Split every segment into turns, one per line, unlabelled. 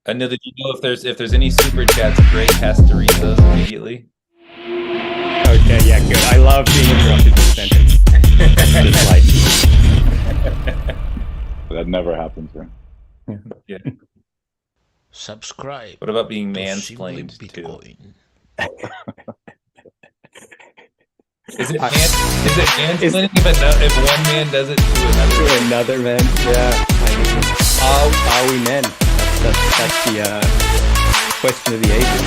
Anil, did you know if there's any super chats, Greg has to read those immediately?
Okay, yeah, good. I love being interrupted mid-sentence. Just like
That never happens, right?
Yeah.
Subscribe
What about being
to Simply
mansplained too?
Bitcoin.
Is it mansplaining if one man does it to another?
to another man. Yeah. Are we men? That's the question of the ages.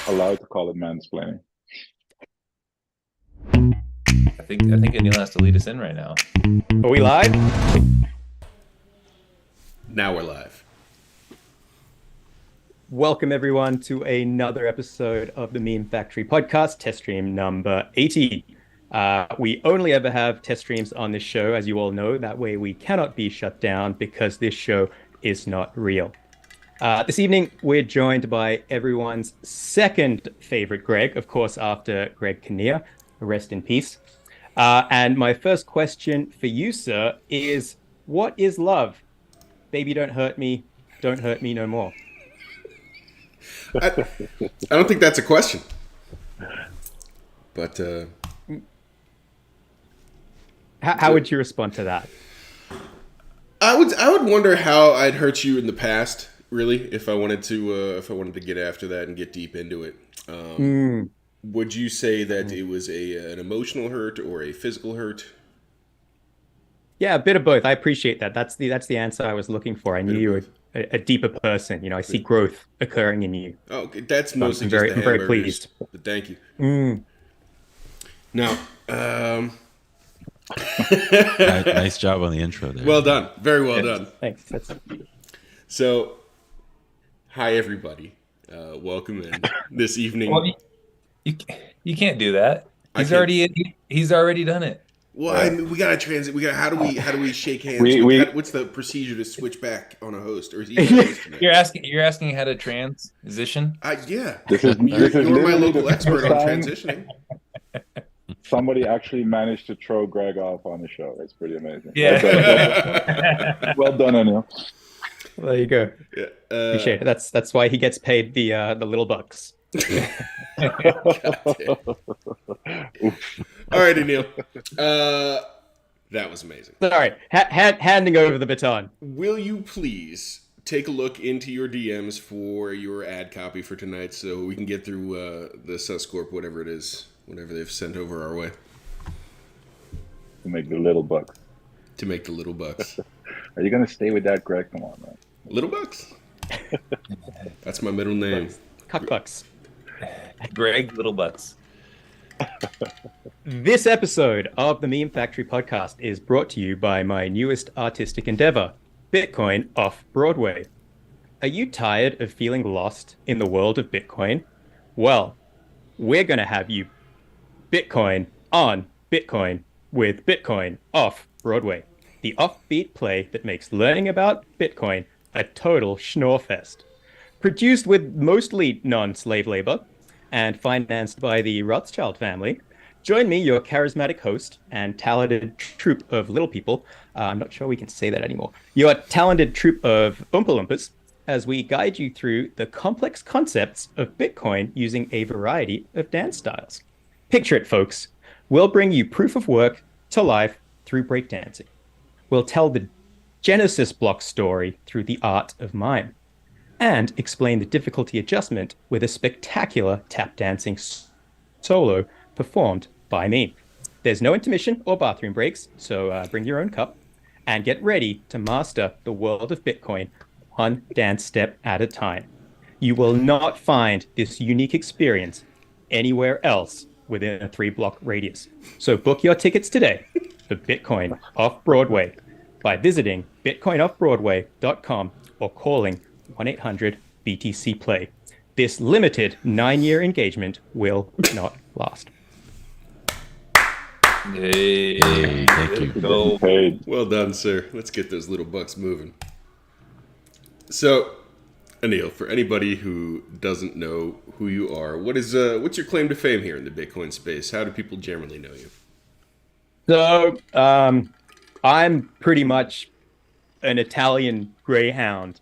You're allowed to call it mansplaining.
I think Anil has to lead us in right now.
Are we live?
Now we're live.
Welcome everyone to another episode of the Meme Factory podcast, test stream number 80. We only ever have test streams on this show, as you all know. That way we cannot be shut down because this show is not real. This evening, we're joined by everyone's second favorite Greg, of course, after Greg Kinnear. Rest in peace. And my first question for you, sir, is what is love? Baby, don't hurt me no more.
I don't think that's a question. But
How would you respond to that?
I would wonder how I'd hurt you in the past, really, if I wanted to get after that and get deep into it. Would you say that it was an emotional hurt or a physical hurt?
Yeah, a bit of both. I appreciate that. That's the answer I was looking for. I knew you were a deeper person. You know, I see growth occurring in you.
Oh, that's mostly
I'm
just the
very
hamburgers.
pleased.
But thank you. Now,
Nice job on the intro there.
well done. Very well done.
Thanks.
So, hi everybody. Welcome in this evening.
Well, you can't do that.
I
He's
can't.
already done it.
Well, I mean, we gotta transit. How do we shake hands? What's the procedure to switch back on a host? Or is he the host tonight?
You're asking how to transition?
Yeah.
This is
You're my
literally
local
the
expert
first
on
time
transitioning.
Somebody actually managed to throw Greg off on the show. It's pretty amazing.
Yeah.
Well done, Anil.
There you go.
Yeah.
Appreciate it. That's why he gets paid the little bucks.
All right, Anil. That was amazing.
All right, handing over the baton.
Will you please take a look into your DMs for your ad copy for tonight so we can get through the Suscorp, whatever it is, whatever they've sent over our way
To make the little bucks.
to make the little bucks.
Are you going to stay with that, Greg? Come on, man.
Little bucks? That's my middle name.
Cuck bucks.
Greg Littlebutts.
This episode of the Meme Factory podcast is brought to you by my newest artistic endeavor, Bitcoin Off Broadway. Are you tired of feeling lost in the world of Bitcoin? Well, we're going to have you Bitcoin on Bitcoin with Bitcoin Off Broadway, the offbeat play that makes learning about Bitcoin a total schnorfest. Produced with mostly non-slave labor and financed by the Rothschild family, join me, your charismatic host and talented troupe of little people. I'm not sure we can say that anymore. Your talented troupe of Oompa Loompas, as we guide you through the complex concepts of Bitcoin using a variety of dance styles. Picture it, folks. We'll bring you proof of work to life through breakdancing. We'll tell the Genesis block story through the art of mime, and explain the difficulty adjustment with a spectacular tap dancing solo performed by me. There's no intermission or bathroom breaks, so bring your own cup and get ready to master the world of Bitcoin one dance step at a time. You will not find this unique experience anywhere else within a 3-block radius. So book your tickets today for Bitcoin Off Broadway by visiting bitcoinoffbroadway.com or calling 1-800-BTC-PLAY. This limited 9-year engagement will not last.
Hey,
thank you.
Go.
Paid.
Well done, sir. Let's get those little bucks moving. So, Anil, for anybody who doesn't know who you are, what's your claim to fame here in the Bitcoin space? How do people generally know you?
So, I'm pretty much an Italian greyhound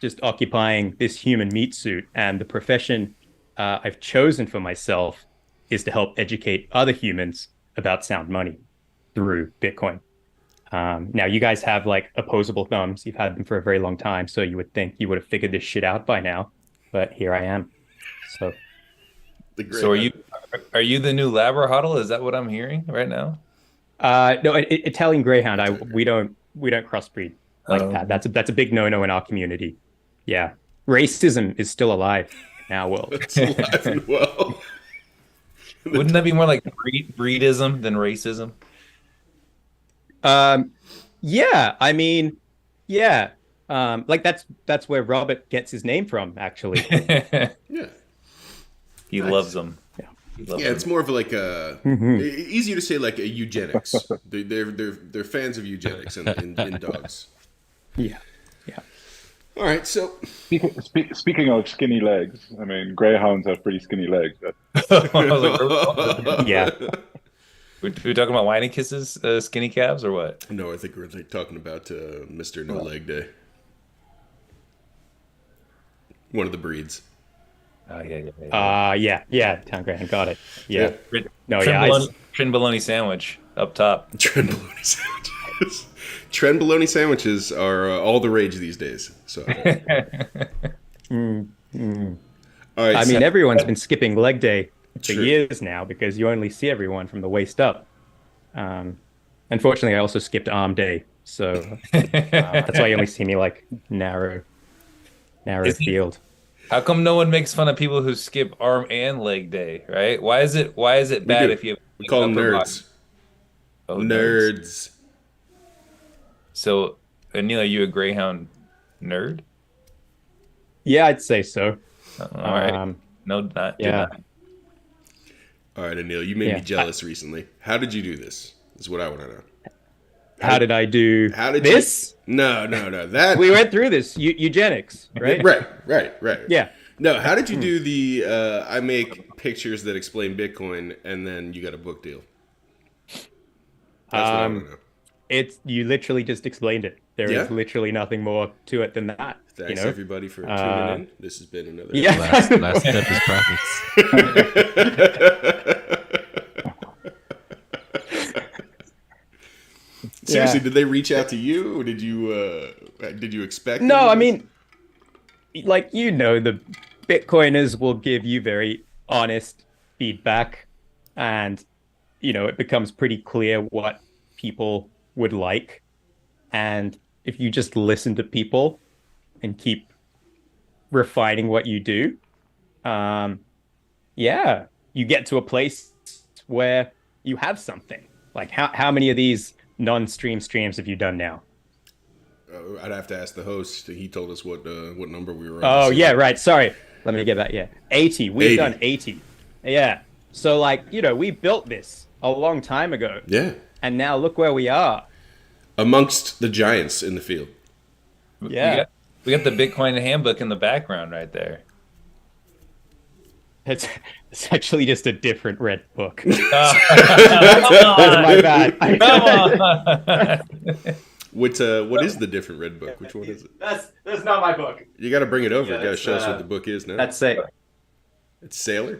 just occupying this human meat suit, and the profession I've chosen for myself is to help educate other humans about sound money through Bitcoin. Now, you guys have like opposable thumbs. You've had them for a very long time, so you would think you would have figured this shit out by now. But here I am. So,
So are you the new Labrahuddle? Is that what I'm hearing right now?
No, Italian Greyhound. We don't crossbreed like that. That's a big no-no in our community. Yeah, racism is still alive in our world.
It's alive and well.
Wouldn't that be more like breedism than racism?
Yeah, I mean, yeah. Like that's where Robert gets his name from, actually.
Yeah.
He loves them.
Yeah, it's more of like a easier to say like a eugenics. They're fans of eugenics in dogs.
Yeah.
All right, so
Speaking of skinny legs, I mean, greyhounds have pretty skinny legs.
Yeah.
We talking about whiny kisses, skinny calves, or what?
No, I think we're like talking about Mr. No Leg Day. One of the breeds.
Oh yeah.
Town Greyhound, got it. Yeah. No,
Trenbolone sandwich up top.
Trenbolone sandwiches. Trenbolone sandwiches are all the rage these days. So. All right,
I mean, everyone's been skipping leg day for
True.
years now because you only see everyone from the waist up. Unfortunately, I also skipped arm day, so that's why you only see me like narrow field.
How come no one makes fun of people who skip arm and leg day? Right? Why is it bad
do.
if you
We call them
upper
nerds.
body? Oh,
Nerds.
So, Anil, are you a Greyhound nerd?
Yeah, I'd say so.
All right. No, not.
Yeah.
All right, Anil, you made
Yeah.
me jealous recently. How did you do this? Is what I want to know.
How did I do
How did
this?
you? No. That
We went through this. Eugenics, right?
Right.
Yeah.
No, how did you do the? I make pictures that explain Bitcoin, and then you got a book deal. That's what I want to know.
You literally just explained it. There is
Yeah?
literally nothing more to it than that.
Thanks
you know?
everybody for tuning in. This has been another.
Yeah.
Last step is profits.
Seriously,
Yeah.
did they reach out to you, or did you expect?
No,
any
I
of this?
mean, like, the Bitcoiners will give you very honest feedback, and it becomes pretty clear what people would like. And if you just listen to people and keep refining what you do, you get to a place where you have something. Like how many of these non-stream streams have you done now?
I'd have to ask the host. He told us what number we were on.
Oh,
So-
yeah, right. Sorry. Let me get back. Yeah. 80. We've
80.
done 80. Yeah. So, we built this a long time ago.
Yeah.
And now look where we are.
Amongst the giants in the field.
Yeah.
We got the Bitcoin handbook in the background right there.
It's actually just a different red book.
Come
My bad.
on.
What is the different red book? Which one is it?
That's not my book.
You got to bring it over.
Yeah,
You got to
that's,
show us what the book is now.
That's it.
It's Sailor.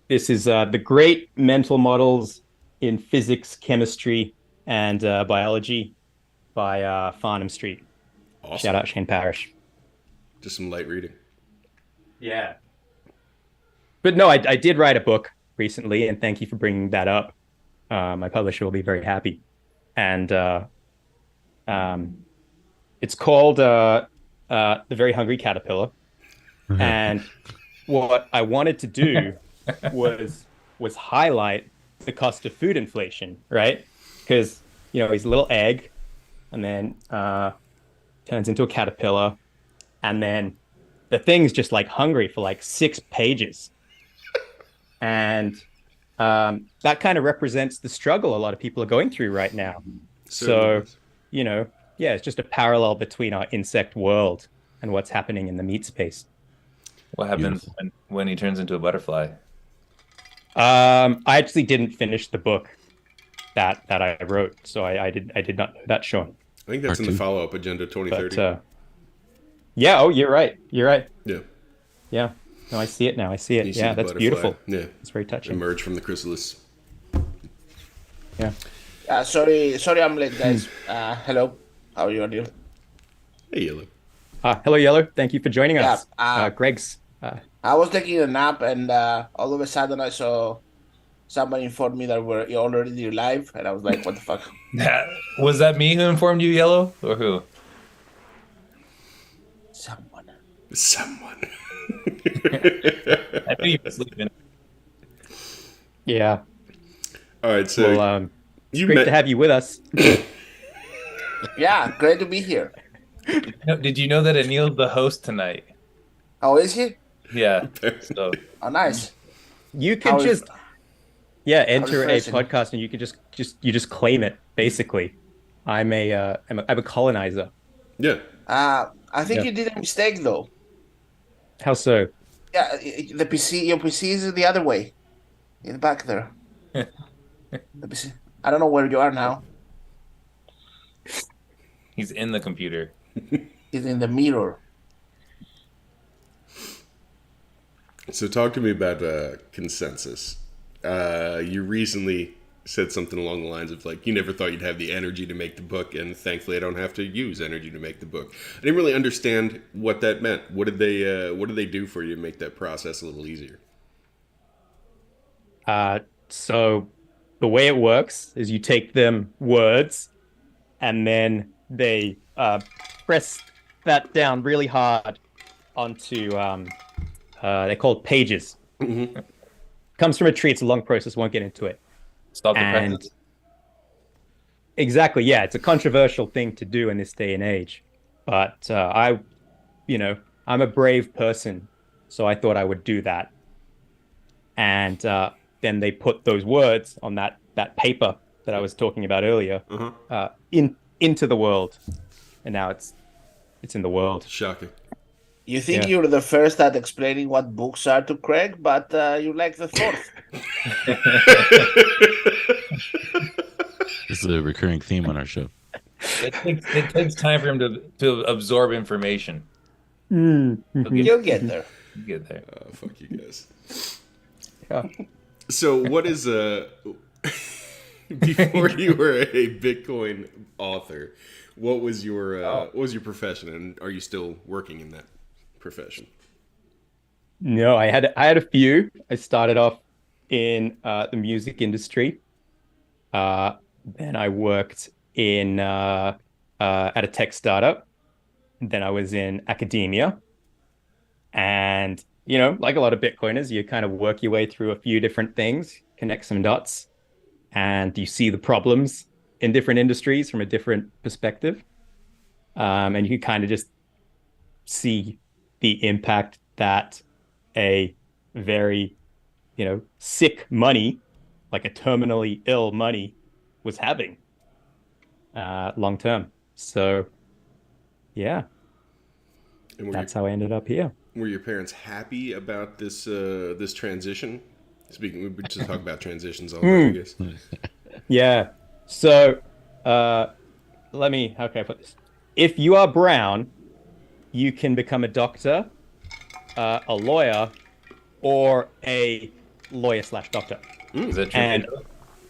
This is the great mental models in physics, chemistry, and biology by Farnham Street.
Awesome.
Shout out Shane Parrish.
Just some light reading.
Yeah. But no, I did write a book recently, and thank you for bringing that up. My publisher will be very happy. And it's called The Very Hungry Caterpillar. And what I wanted to do was highlight the cost of food inflation, right? Because, he's a little egg, and then turns into a caterpillar, and then the thing's just hungry for 6 pages. And that kind of represents the struggle a lot of people are going through right now. So, it's just a parallel between our insect world and what's happening in the meat space.
What happens when he turns into a butterfly?
I actually didn't finish the book that I wrote, so I did not know that, Sean.
I think that's
Part
in the
two.
follow-up Agenda 2030.
But yeah, oh, you're right. You're right.
yeah.
Yeah. No, I see it now. I see it.
You see
Yeah,
the
that's
butterfly.
beautiful.
Yeah.
It's very touching.
Emerge from the chrysalis.
Yeah.
Sorry, I'm late, guys. Hello, how are you, Anil?
Hey, Yellow.
Hello, Yellow. Thank you for joining us.
Yeah,
Greg's.
I was taking a nap, and all of a sudden I saw somebody informed me that we're already live, and I was like, "What the fuck?"
Was that me who informed you, Yellow, or who?
Someone.
I knew you were sleeping.
Yeah.
All right, so
Well, it's
you
great
met-
to have you with us.
Yeah, great to be here.
Did you know that Anil's the host tonight?
How is he?
Yeah. So
Oh, nice.
You could
How is-
just enter a
refreshing.
podcast and you could just claim it. Basically, I'm a colonizer.
Yeah.
I think
Yeah.
you did a mistake though.
How so?
Yeah, the PC, your PC is the other way, in the back there. The PC. I don't know where you are now.
he's in the computer.
It's in the mirror.
So talk to me about consensus. You recently said something along the lines of like, you never thought you'd have the energy to make the book, and thankfully I don't have to use energy to make the book. I didn't really understand what that meant. What did they do for you to make that process a little easier?
So the way it works is you take them words, and then they press that down really hard onto they're called pages. Comes from a tree. It's a long process. Won't get into it.
Stop the
And
presses.
exactly, yeah, it's a controversial thing to do in this day and age. But I'm a brave person, so I thought I would do that. And then they put those words on that paper that I was talking about earlier into the world, and now it's in the world.
Shocking.
You think
Yeah.
you're the first at explaining what books are to Craig, but you're like the fourth.
This is a recurring theme on our show.
It takes time for him to absorb information.
You'll get there.
You get there.
Fuck you guys.
Yeah.
So what is before you were a Bitcoin author, what was your profession, and are you still working in that profession?
No, I had a few. I started off in the music industry. Then I worked in at a tech startup. Then I was in academia. And, like a lot of Bitcoiners, you kind of work your way through a few different things, connect some dots, and you see the problems in different industries from a different perspective. And you kind of just see the impact that a very, sick money, like a terminally ill money, was having long term. So, yeah,
And
that's how I ended up here.
were your parents happy about this this transition? Speaking, we just talk about transitions all day, I guess.
Yeah. So, how can I put this? If you are brown, you can become a doctor, a lawyer, or a lawyer/doctor.
Is that true?
And-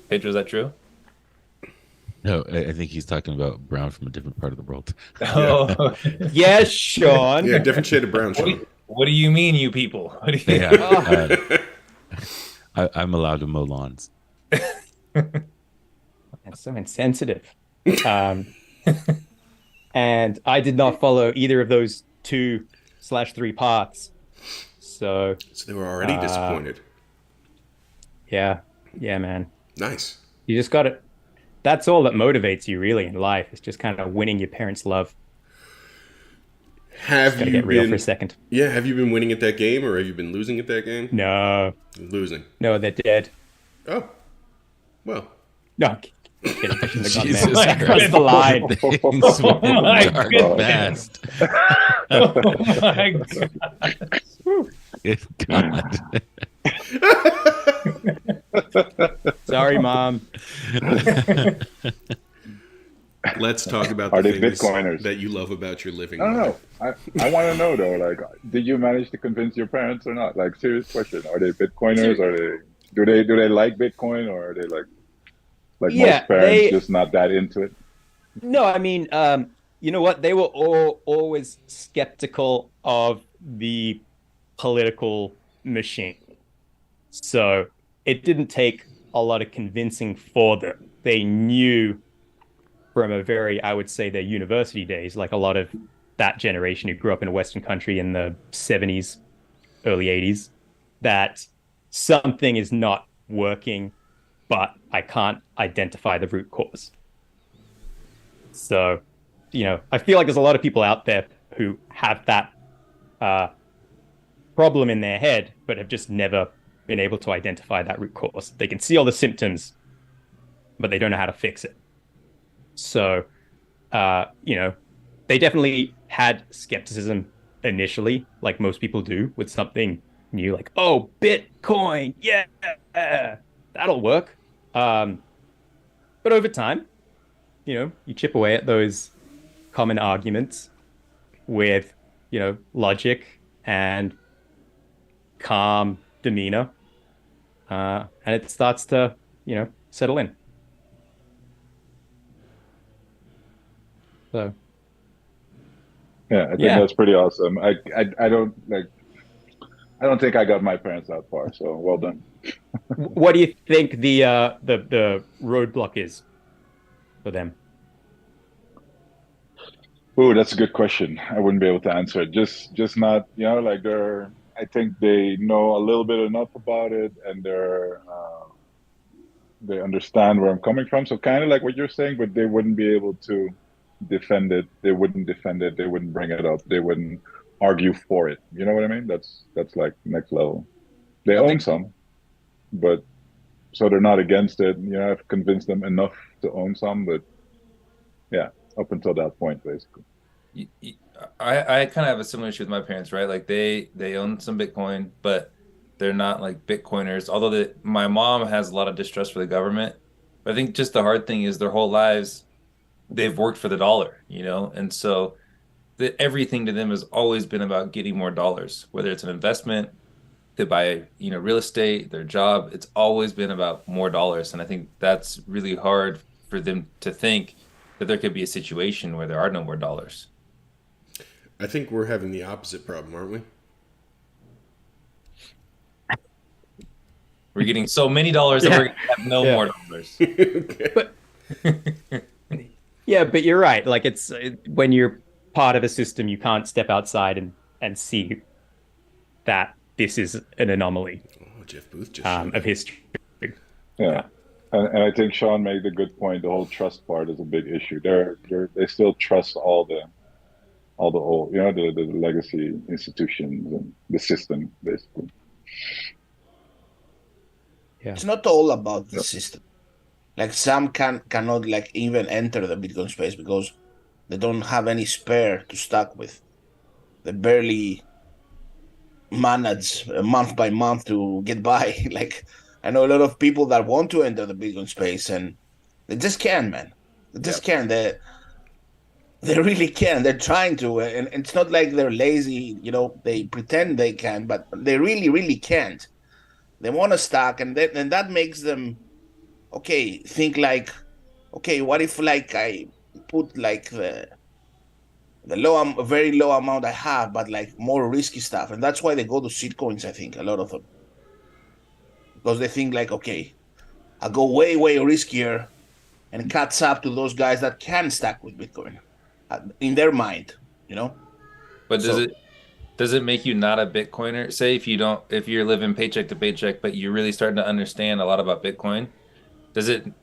Pedro, is that true?
No, I think he's talking about Brown from a different part of the world.
Oh,
Yes, Sean.
Yeah, different shade of brown, Sean.
what do you mean, you people? What do you
Yeah, I'm allowed to mow lawns.
That's so insensitive. And I did not follow either of those 2/3 paths. So,
So they were already disappointed.
yeah, man.
Nice.
You just got it. That's all that motivates you really in life. It's just kind of winning your parents' love.
Have
Gotta
you
get real
been?
for a second.
Yeah, have you been winning at that game, or have you been losing at that game?
No,
Losing.
they're dead.
Oh, well.
No, I'm kidding. I shouldn't have gone
Jesus
there. I
Christ.
crossed the line.
Things went
my
dark
goodness.
fast.
Oh my God.
Good God.
Sorry, Mom.
Let's talk about
Are
the
they
things
Bitcoiners?
that you love about your living
I don't
life.
know. I want to know though. Like, did you manage to convince your parents or not? Like, serious question. Are they Bitcoiners? Are they? Do they like Bitcoin, or are they like
Yeah,
most parents,
they
just not that into it?
no, I mean, you know what? They were always skeptical of the political machine. So it didn't take a lot of convincing for them. They knew from a very, I would say, their university days, like a lot of that generation who grew up in a Western country in the 70s, early 80s, that something is not working, but I can't identify the root cause. So, I feel like there's a lot of people out there who have that uh, problem in their head, but have just never been able to identify that root cause. They can see all the symptoms, but they don't know how to fix it. So, they definitely had skepticism initially, like most people do with something new, like, oh, Bitcoin, yeah, that'll work. Um, but over time, you chip away at those common arguments with, logic and calm demeanor, and it starts to, settle in. So,
Yeah, I think
yeah.
that's pretty awesome. I don't like. I don't think I got my parents that far. So well done.
What do you think the roadblock is for them?
Ooh, that's a good question. I wouldn't be able to answer it. Just not, like they're. I think they know a little bit enough about it, and they understand where I'm coming from. So kind of like what you're saying, but they wouldn't be able to defend it. They wouldn't defend it. They wouldn't bring it up. They wouldn't argue for it. You know what I mean? That's like next level. They
I
own
think
some, but so they're not against it. I've convinced them enough to own some, but yeah, up until that point, basically.
y- y- I kind of have a similar issue with my parents, right? Like they own some Bitcoin, but they're not like Bitcoiners. Although my mom has a lot of distrust for the government. But I think just the hard thing is their whole lives they've worked for the dollar, and so everything to them has always been about getting more dollars, whether it's an investment, to buy, real estate, their job. It's always been about more dollars, and I think that's really hard for them to think that there could be a situation where there are no more dollars.
I think we're having the opposite problem, aren't we?
We're getting so many dollars that we're
Yeah,
going to have no
yeah.
more dollars.
Okay.
But yeah, but you're right. Like when you're part of a system, you can't step outside and see that this is an anomaly
Oh, Jeff Booth just showed
of
up.
history.
Yeah. And I think Sean made a good point. The whole trust part is a big issue. They still trust all the old, the legacy institutions and the system, basically.
Yeah.
It's not all about the
Yep.
system. Like some cannot like even enter the Bitcoin space because they don't have any spare to start with. They barely manage month by month to get by. Like I know a lot of people that want to enter the Bitcoin space and they just can't, man. They just can't. They really can. They're trying to, and it's not like they're lazy. They pretend they can, but they really, really can't. They want to stack, and that makes them think like, okay, what if like I put like the very low amount I have, but like more risky stuff, and that's why they go to shitcoins. I think a lot of them because they think like, okay, I go way way riskier and catch up to those guys that can stack with Bitcoin in their mind, you know.
But
So
does it make you not a Bitcoiner? Say if you're living paycheck to paycheck, but you're really starting to understand a lot about Bitcoin,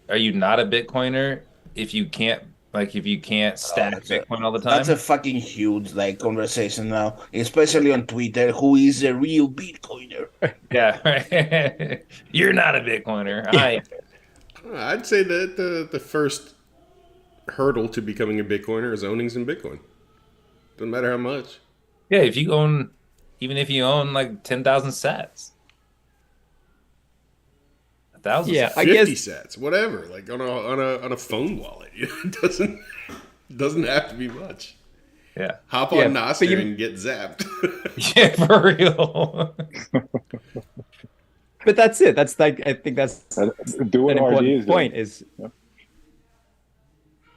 are you not a Bitcoiner if you can't stack Bitcoin all the
that's a
time?
fucking huge like conversation now, especially on Twitter. Who is a real Bitcoiner?
Yeah, right. You're not a Bitcoiner.
Yeah.
I'd say that the first hurdle to becoming a Bitcoiner is owning some Bitcoin. Doesn't matter how much.
Yeah, even if you own like 10,000 sats, 1,000
Yeah,
sats.
I
50
guess.
sats, whatever, like on a phone wallet. It doesn't have to be much.
Yeah.
Hop
Yeah,
on
but
Noster
you,
and get zapped.
Yeah, for real.
but that's it. That's like I think that's
And do what
an
RD
important
is doing.
point. Is
Yeah.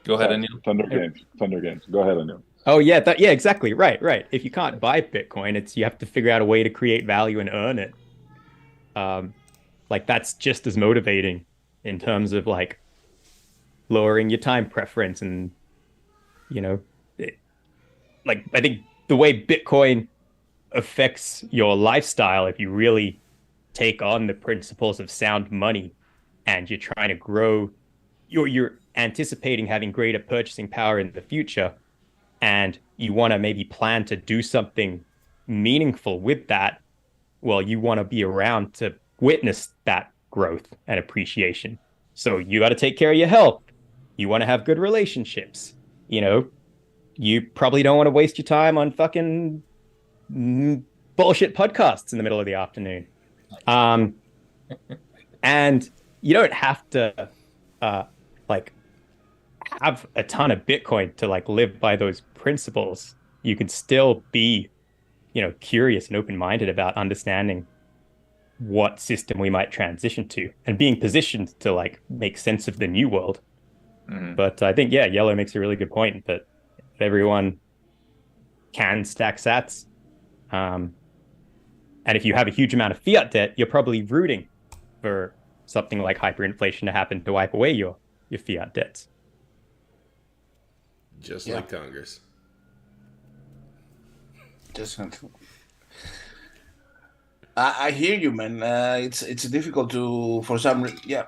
Go ahead,
Sorry,
Anil.
Thunder Games. Thunder Games. Go ahead, Anil.
oh yeah, yeah, exactly. Right. If you can't buy Bitcoin, it's you have to figure out a way to create value and earn it. Um, like that's just as motivating in terms of like lowering your time preference and you know, it, like I think the way Bitcoin affects your lifestyle if you really take on the principles of sound money and you're trying to grow you're anticipating having greater purchasing power in the future and you want to maybe plan to do something meaningful with that, well, you want to be around to witness that growth and appreciation. So you got to take care of your health. You want to have good relationships. You know, you probably don't want to waste your time on fucking bullshit podcasts in the middle of the afternoon. Um, and you don't have to uh, like have a ton of Bitcoin to like live by those principles. You can still be, curious and open-minded about understanding what system we might transition to and being positioned to like make sense of the new world.
Mhm.
But I think, yeah, Yellow makes a really good point that everyone can stack sats. And if you have a huge amount of fiat debt, you're probably rooting for something like hyperinflation to happen to wipe away your fiat debts.
Just
Yeah.
like Congress.
Just I hear you, man. It's difficult to for some yeah.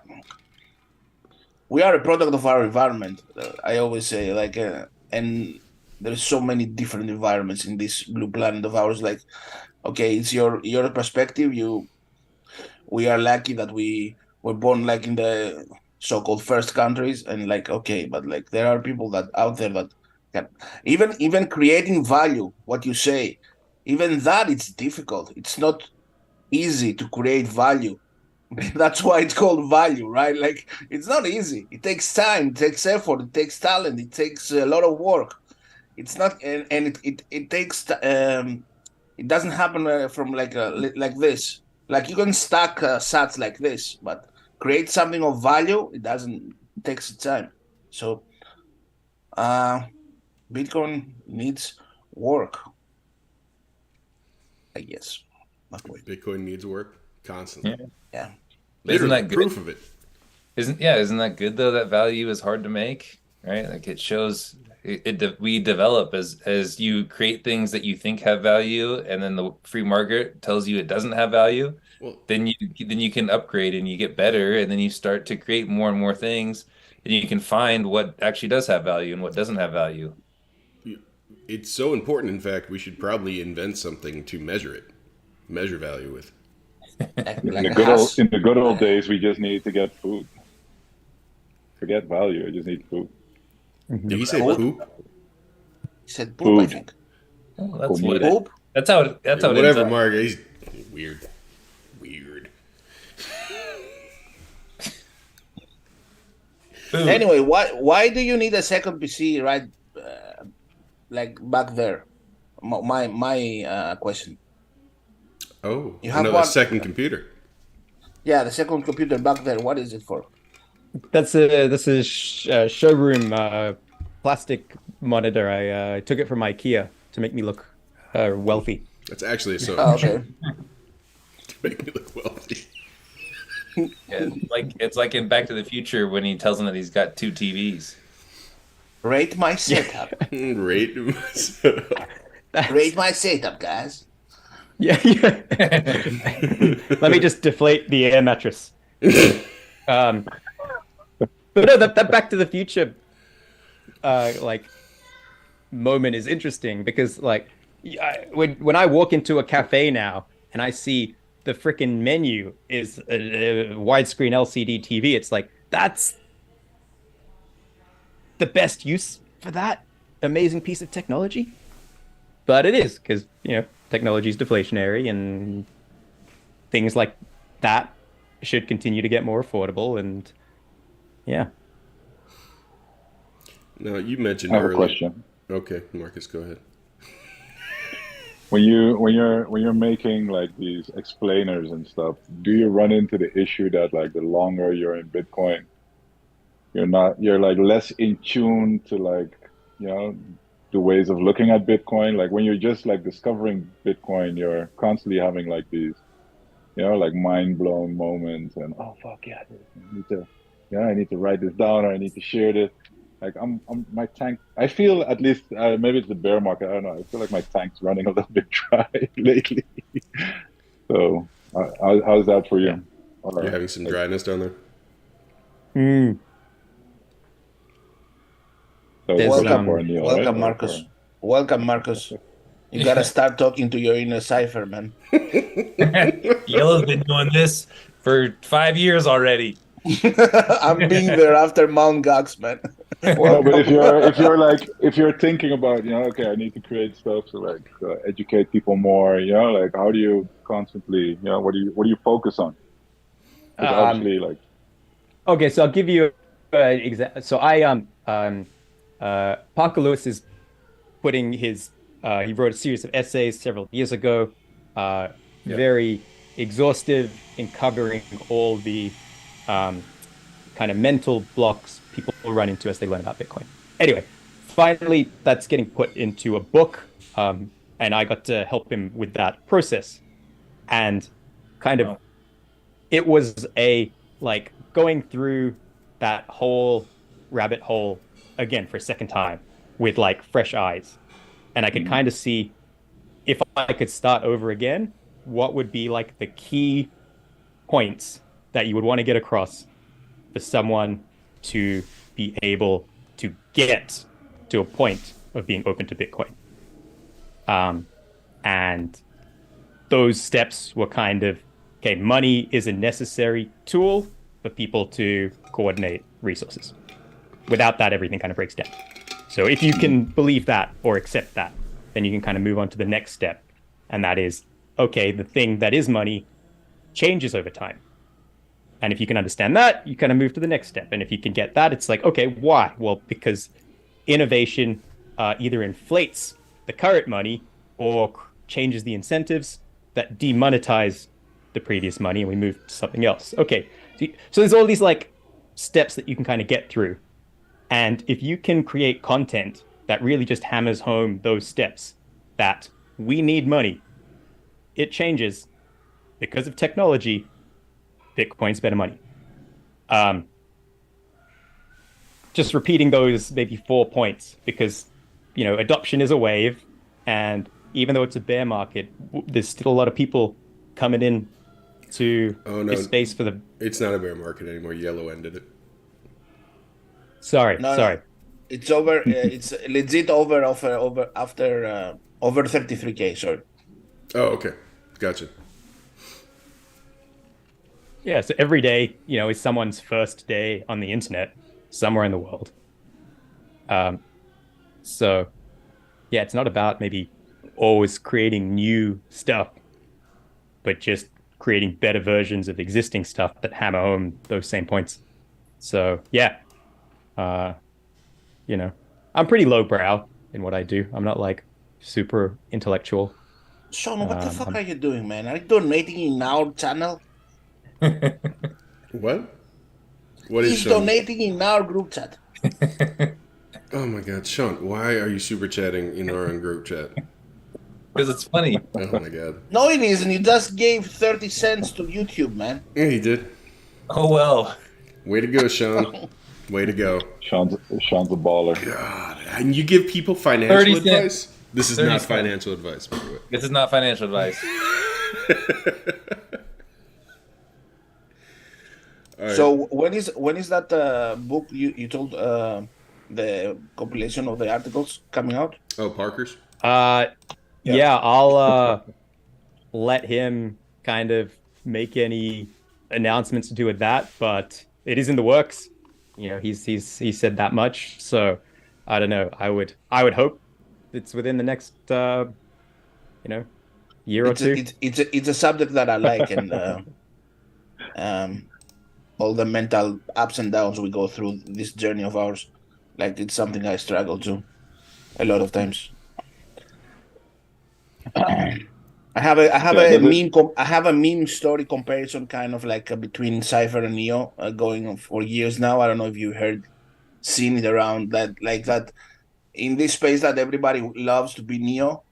We are a product of our environment. I always say and there's so many different environments in this blue planet of ours. Like, okay, it's your perspective. We are lucky that we were born like in the so-called first countries, and like okay, but like there are people that out there that can even creating value. What you say, even that it's difficult. It's not easy to create value. That's why it's called value, right? Like it's not easy. It takes time, it takes effort, it takes talent, it takes a lot of work. It's not, and it takes. It doesn't happen from like this. Like you can stack sats like this, but create something of value. It doesn't. It takes time. So, uh, Bitcoin needs work, I guess. Not wait.
Bitcoin needs work constantly.
Yeah.
Yeah.
Isn't
Literally,
that good?
proof of it.
Isn't that good though? That value is hard to make, right? Like it shows we develop as you create things that you think have value, and then the free market tells you it doesn't have value.
Well,
Then you can upgrade and you get better, and then you start to create more and more things, and you can find what actually does have value and what doesn't have value.
it's so important. In fact, we should probably invent something to measure value with.
Like a hash.
In the good old days, we just needed to get food. Forget value. I just need food.
Did he say
Poop?
poop?
He said poop, I
Food.
think.
Well, that's what
Comida.
Poop?
that's how it ends
Whatever,
up.
Mark. He's weird. Weird.
Food.
Anyway, why do you need a second PC right like back there? My question.
Oh,
You have
another
one-
second computer.
Yeah, the second computer back there. What is it for?
This is showroom plastic monitor. I took it from IKEA to make me look wealthy.
That's actually a
Oh,
sewing
okay.
machine to make me look wealthy.
Yeah, it's like in Back to the Future when he tells him that he's got two TVs.
Rate my setup.
Rate.
Rate my setup, guys.
Yeah. Let me just deflate the air mattress. But no, that Back to the Future like moment is interesting because like when I walk into a cafe now and I see the freaking menu is a widescreen LCD TV, it's like that's the best use for that amazing piece of technology. But it is because technology is deflationary and things like that should continue to get more affordable. And yeah.
Now, you mentioned
I have a
earlier.
question.
Okay, Marcus, go ahead.
When you're making like these explainers and stuff, do you run into the issue that like the longer you're in Bitcoin, you're like less in tune to like, you know, the ways of looking at Bitcoin? Like when you're just like discovering Bitcoin, you're constantly having like these, like mind blown moments and oh fuck yeah, I need to, I need to write this down or I need to share this. Like my tank. I feel at least maybe it's the bear market. I don't know. I feel like my tank's running a little bit dry lately. So how's that for
Yeah.
you?
You're
Or
having some
like,
dryness down there?
Mm.
that was a
There's
question for Anil, right?
welcome,
Or for
Marcus. Welcome, Marcus. You gotta start talking to your inner cipher, man.
Yellow's been doing this for 5 years already.
I'm being there after Mount Gox, man.
no, but
Welcome.
if you're thinking about, okay, I need to create stuff to like educate people more, like how do you constantly, what do you focus on? Because
Um,
obviously, like,
okay, so I'll give you an example. So Parker Lewis is putting his he wrote a series of essays several years ago,
Yeah.
very exhaustive in covering all the um, kind of mental blocks people run into as they learn about Bitcoin. Anyway, finally, that's getting put into a book, and I got to help him with that process. And kind of,
Oh,
it was a like going through that whole rabbit hole again for a second time with like fresh eyes. And I could
mm,
kind of see if I could start over again, what would be like the key points that you would want to get across for someone to be able to get to a point of being open to Bitcoin. Um, and those steps were kind of okay, money is a necessary tool for people to coordinate resources. Without that, everything kind of breaks down. So if you
mm,
can believe that or accept that, then you can kind of move on to the next step. And that is, okay, the thing that is money changes over time. And if you can understand that, you kind of move to the next step. And if you can get that, it's like, okay, why? Well, because innovation either inflates the current money or changes the incentives that demonetize the previous money and we move to something else. Okay. So there's all these like steps that you can kind of get through. And if you can create content that really just hammers home those steps that we need money, it changes because of technology. Bitcoin's better money. Um, just repeating those maybe 4 points because adoption is a wave, and even though it's a bear market, there's still a lot of people coming in to
Oh no,
this space for the.
it's not a bear market anymore. Yellow ended it.
Sorry,
No, no,
sorry.
it's over. It's legit over after over 33K. Sorry.
Oh, okay, gotcha.
Yeah, so every day, is someone's first day on the internet somewhere in the world. Um, so yeah, it's not about maybe always creating new stuff, but just creating better versions of existing stuff that hammer home those same points. So yeah, uh, you know, I'm pretty lowbrow in what I do. I'm not like super intellectual.
Sean, what the fuck
I'm
are you doing, man? Are you donating in our channel?
What? What is
He's
Sean?
donating in our group chat.
Oh my God, Sean! Why are you super chatting in our own group chat?
because it's funny.
Oh my God.
No, it isn't. You just gave 30 cents to YouTube, man.
Yeah, he did.
Oh well.
Way to go, Sean. Way to go.
Sean's a baller.
God, and you give people financial
30
advice?
cents.
This is
30
not
cents.
financial advice, by the way.
This is not financial advice.
All right.
So when is that book you told the compilation of the articles coming out?
Oh, Parker's?
uh
Yeah.
yeah, I'll let him kind of make any announcements to do with that, but it is in the works. He said that much, so I don't know. I would hope it's within the next year or
It's
two.
it's a subject that I like, and all the mental ups and downs we go through this journey of ours. Like it's something I struggle to a lot of times.
Yeah, does it?
I have a meme story comparison kind of like between Cypher and Neo going on for years now. I don't know if you heard seen it around that like that in this space that everybody loves to be Neo.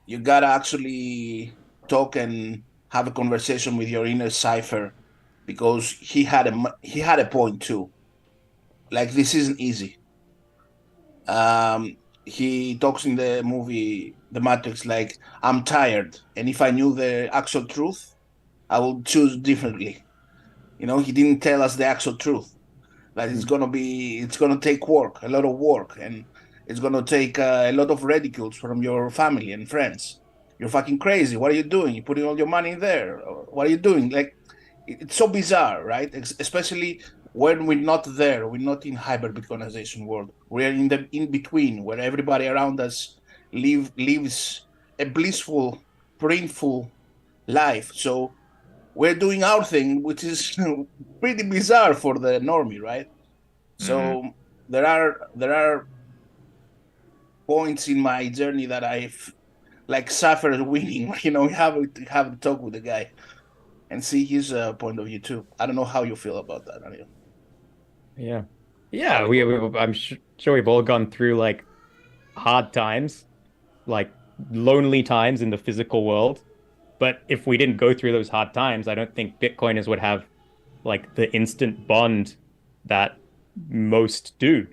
You gotta actually talk and have a conversation with your inner Cypher because he had a point too. Like this isn't easy. Um, he talks in the movie The Matrix like I'm tired, and if I knew the actual truth, I would choose differently. You know, he didn't tell us the actual truth. That it's gonna take work, a lot of work, and it's gonna take a lot of ridicules from your family and friends. You're fucking crazy. What are you doing? You're putting all your money in there. What are you doing? Like, it's so bizarre, right? Especially when we're not there. We're not in hyper Bitcoinization world. We're in the in between, where everybody around us lives a blissful, painful life. So we're doing our thing, which is pretty bizarre for the normie, right?
Mhm.
So there are points in my journey that I've like suffered winning. You know, have a talk with the guy and see his point of view too. I don't know how you feel about that, Anil.
Yeah. Yeah, I'm sure we've all gone through like hard times, like lonely times in the physical world. But if we didn't go through those hard times, I don't think Bitcoiners would have like the instant bond that most do.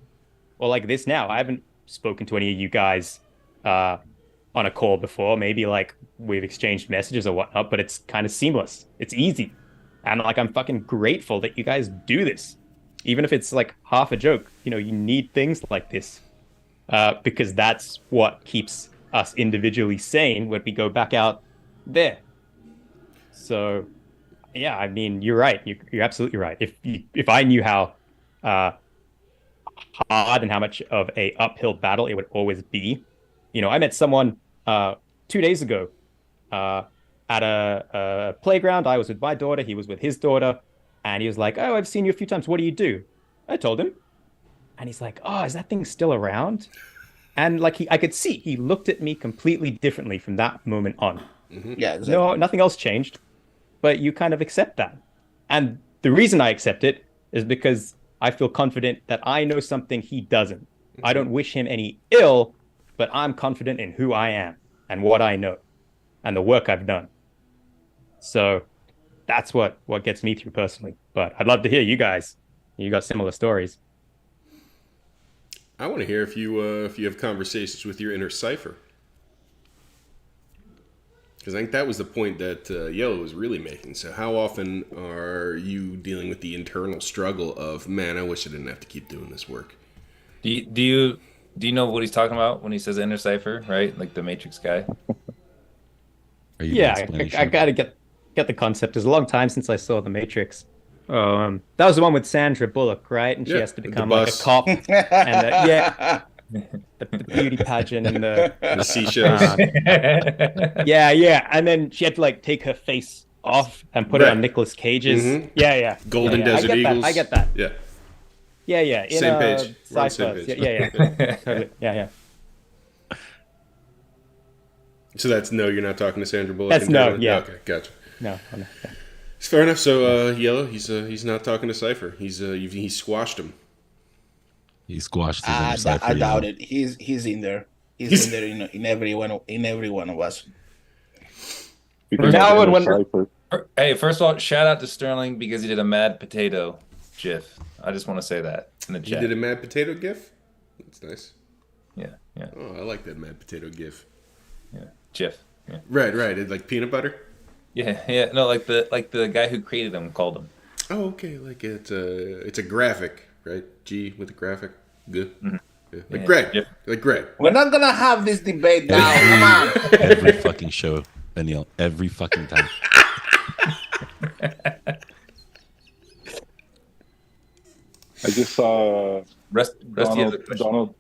Or like this now. I haven't spoken to any of you guys uh on a call before. Maybe like we've exchanged messages or whatnot, but it's kind of seamless. It's easy. And like I'm fucking grateful that you guys do this. Even if it's like half a joke, you know, you need things like this. Because that's what keeps us individually sane when we go back out there. So yeah, I mean, you're right. You're absolutely right. If I knew how uh, hard and how much of a uphill battle it would always be, you know, I met someone 2 days ago uh, at a playground. I was with my daughter. He was with his daughter, and he was like, "Oh, I've seen you a few times. What do you do?" I told him, and he's like, "Oh, is that thing still around?" And like I could see he looked at me completely differently from that moment on.
Yeah,
No,
exactly.
nothing else changed, but you kind of accept that. And the reason I accept it is because I feel confident that I know something he doesn't. I don't wish him any ill, but I'm confident in who I am and what I know and the work I've done. So that's what gets me through personally. But I'd love to hear you guys. You got similar stories.
I want to hear if you have conversations with your inner cipher, because I think that was the point that Yellow was really making. So how often are you dealing with the internal struggle of, man, I wish I didn't have to keep doing this work?
Do you know what he's talking about when he says inner cipher, right? Like the Matrix guy.
Are you
Yeah, I
mansplaining?
gotta get the concept. It's a long time since I saw The Matrix. That was the one with Sandra Bullock, right? And she
Yeah,
has to
the
become like a
bus,
cop, and yeah, the beauty pageant and the
the seashells.
uh, yeah, and then she had to like take her face off and put it on
Right.
Nicolas Cage's.
Mm-hmm.
Yeah.
Golden
I
Desert
get that. I
Eagles.
get that.
Yeah.
Yeah. In
Same page. We're on the same
sci-fi.
page.
Yeah. Totally. Yeah.
So that's no, you're not talking to Sandra Bullock
That's no.
internally?
Yeah.
Okay, gotcha.
No. Yeah.
It's fair enough. So Yellow, he's not talking to Cipher. He squashed him.
He squashed his inner
I
cipher,
doubt
yellow.
it. He's in there. He's in
He's
there in every one of us.
Speaking
First,
of
Now I would
inner
wonder.
cipher,
hey, first of all, shout out to Sterling because he did a mad potato gif. I just want to say that in the
he
chat.
did a mad potato gif. That's nice.
Yeah,
Oh, I like that mad potato gif.
gif. Yeah.
Right. It's like peanut butter.
Yeah. No, like the guy who created him called him.
Oh, okay. Like it's a graphic, right? G with a graphic. Good. Yeah. Like
Yeah,
Greg.
GIF.
Like Greg.
We're not gonna have this debate now. Come on.
Every fucking show, Anil. Every fucking time.
I just saw
Rusty has a question.
Donald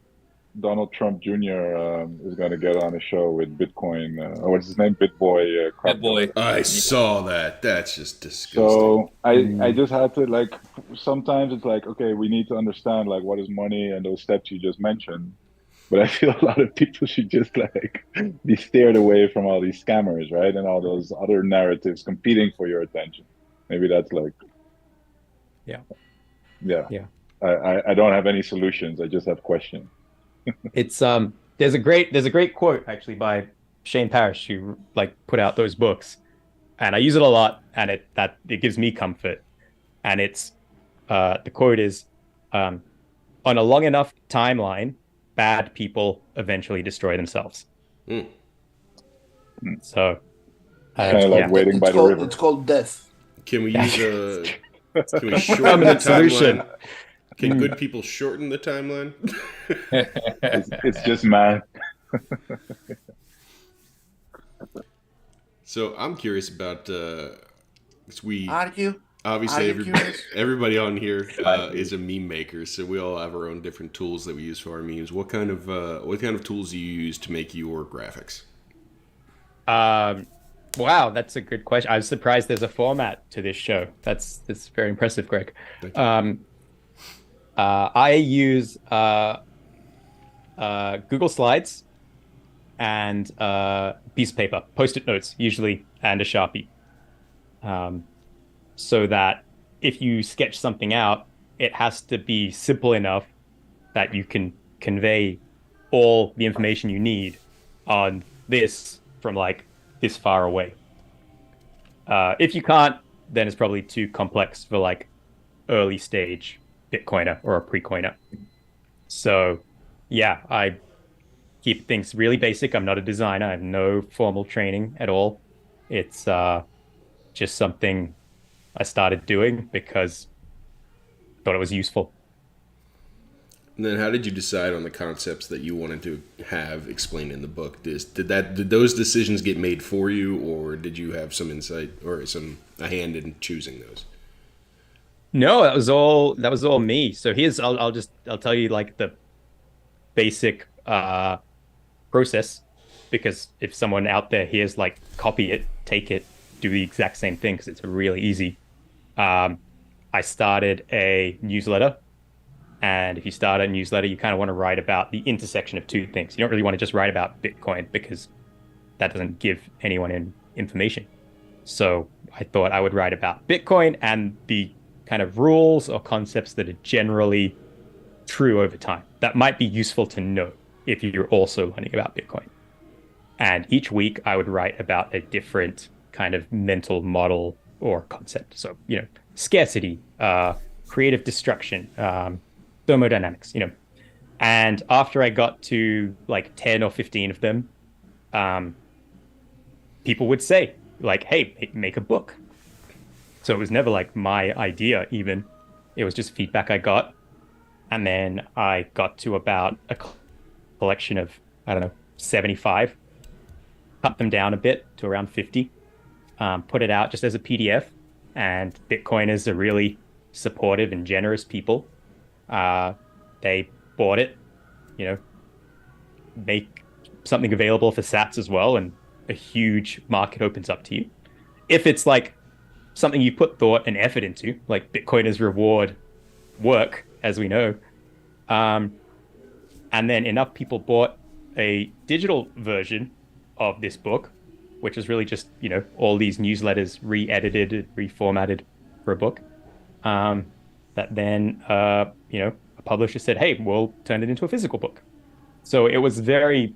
Donald Trump Jr. Is going to get on a show with Bitcoin. What's his name? Bitboy
That
crypto.
boy.
I
Yeah.
saw that. That's just disgusting.
So I
Mm.
just had to like sometimes it's like okay we need to understand like what is money and those steps you just mentioned. But I feel a lot of people should just like be steered away from all these scammers, right? And all those other narratives competing for your attention. Maybe that's like,
Yeah.
yeah,
Yeah.
I don't have any solutions. I just have questions.
It's there's a great quote actually by Shane Parrish who like put out those books, and I use it a lot, and it gives me comfort. And it's the quote is, um, on a long enough timeline, bad people eventually destroy themselves.
Mm.
So
It's kind of like
yeah,
waiting by the river.
It's called death.
Can we use can we shorten the
permanent solution.
timeline? Can good people shorten the timeline?
It's just math.
So I'm curious about we
Are you?
obviously
Are you curious?
everybody on here is a meme maker, so we all have our own different tools that we use for our memes. What kind of tools do you use to make your graphics?
Wow, that's a good question. I was surprised there's a format to this show. That's very impressive, Greg.
Thank you.
I use Google Slides and piece of paper, post-it notes usually, and a Sharpie, so that if you sketch something out, it has to be simple enough that you can convey all the information you need on this from like this far away. If you can't, then it's probably too complex for like early stage Bitcoiner or a pre-coiner. So yeah, I keep things really basic. I'm not a designer. I have no formal training at all. It's just something I started doing because I thought it was useful.
And then, how did you decide on the concepts that you wanted to have explained in the book? Did those decisions get made for you, or did you have some insight or a hand in choosing those?
No, that was all me. So I'll tell you like the basic process, because if someone out there hears like copy it, take it, do the exact same thing because it's really easy. I started a newsletter, and if you start a newsletter, you kind of want to write about the intersection of two things. You don't really want to just write about Bitcoin because that doesn't give anyone information. So I thought I would write about Bitcoin and the kind of rules or concepts that are generally true over time that might be useful to know if you're also learning about Bitcoin. And each week I would write about a different kind of mental model or concept. So, scarcity, creative destruction, thermodynamics, And after I got to like 10 or 15 of them, people would say, like, hey, make a book. So it was never like my idea, even. It was just feedback I got. And then I got to about a collection of, I don't know, 75, cut them down a bit to around 50, put it out just as a PDF. And Bitcoiners are really supportive and generous people. They bought it, make something available for sats as well, and a huge market opens up to you. If it's like something you put thought and effort into, like Bitcoiners reward work, as we know, and then enough people bought a digital version of this book, which is really just, all these newsletters re-edited, reformatted for a book, that then, a publisher said, hey, we'll turn it into a physical book. So it was very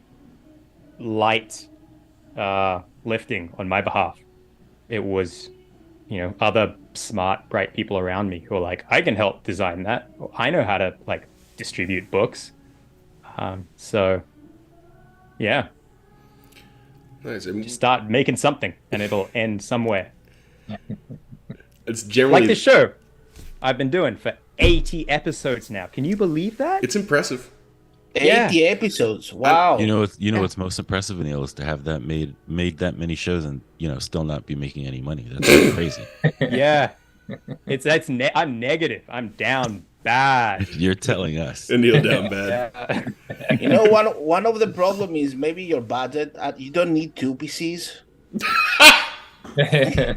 light lifting on my behalf. It was, other smart, bright people around me who were like, I can help design that. I know how to like distribute books. So yeah,
Nice.
just start making something and it'll end somewhere.
It's generally
Like this show I've been doing for 80 episodes now. Can you believe that?
It's impressive.
80 episodes. Wow.
What's most impressive, Anil, is to have that made that many shows and still not be making any money. That's crazy.
Yeah. I'm negative. I'm down bad.
You're telling us.
And kneel down bad.
Yeah.
You know, one of the problem is maybe your budget. You don't need two PCs. I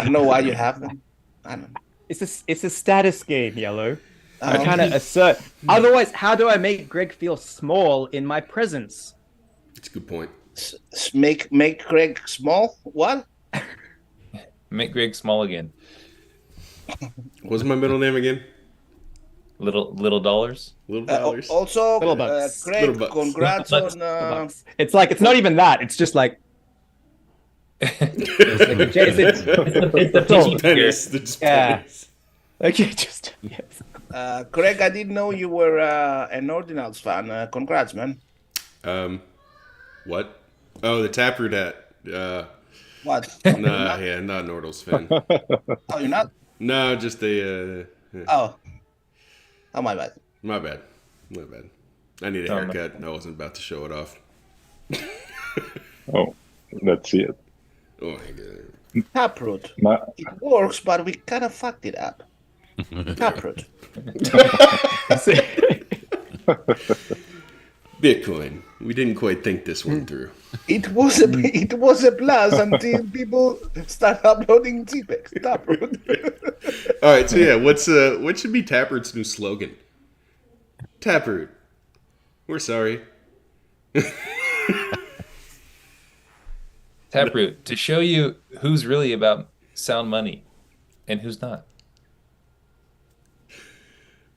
don't know why you have them. I don't know.
It's a status game, Yellow. I'm
Oh,
trying to assert. Otherwise, how do I make Greg feel small in my presence?
That's a good point.
Make Craig small. What?
Make Greg small again.
What's my middle name again?
Little dollars.
Little dollars.
Also,
Little bucks.
Craig,
Little bucks.
congrats
Little
on.
Bucks. It's like it's not even that. It's just like it's the
Just pennies. They're just
Yeah.
pennies.
Okay, just yes.
Craig, I didn't know you were an Ordinals fan. Congrats, man.
What? Oh, the Taproot hat.
What?
Nah, yeah, not an Ordals fan.
Oh, you're not?
No, just a.
Oh. Oh, my bad.
My bad. My bad. I need a haircut. I wasn't about to show it off.
Oh, let's see it.
Oh my god.
Taproot.
My,
It works, but we kind of fucked it up. Taproot.
Bitcoin. We didn't quite think this one through.
It was a plus until people start uploading JPEGs. Taproot.
All right, so yeah, what should be Taproot's new slogan? Taproot. We're sorry.
Taproot, to show you who's really about sound money and who's not.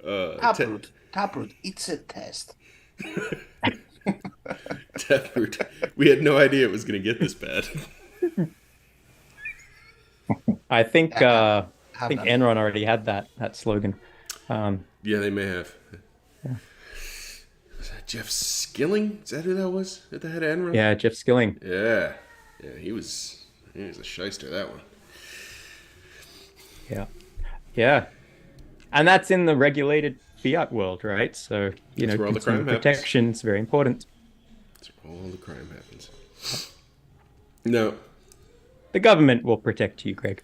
Taproot. Taproot. It's a test.
Taproot. We had no idea it was going to get this bad.
I think
none.
Enron already had that slogan.
Yeah, they may have. Was that Jeff Skilling? Is that who that was at the head of Enron?
Yeah, Jeff Skilling.
Yeah. Yeah, he was a shyster, that one.
Yeah. Yeah. And that's in the regulated fiat world, right? So,
That's where all the crime
consumer
happens.
protection is very important.
That's where all the crime happens. No.
The government will protect you, Greg.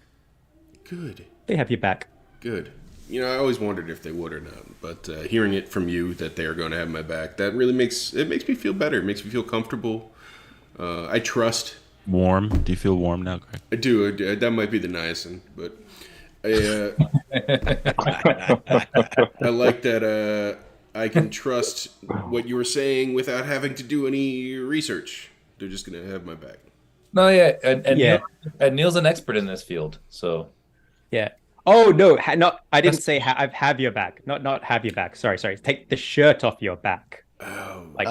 Good.
They have your back.
Good. You know, I always wondered if they would or not, but hearing it from you that they are going to have my back, that really makes me feel better. It makes me feel comfortable. I trust.
Warm? Do you feel warm now, Greg?
I do. That might be the niacin, but I like that I can trust what you were saying without having to do any research. They're just going to have my back.
No, yeah, and
Yeah.
Neil's an expert in this field, so
Yeah. Oh no, I didn't say have your back. Not have your back. Sorry. Take the shirt off your back.
Oh,
Like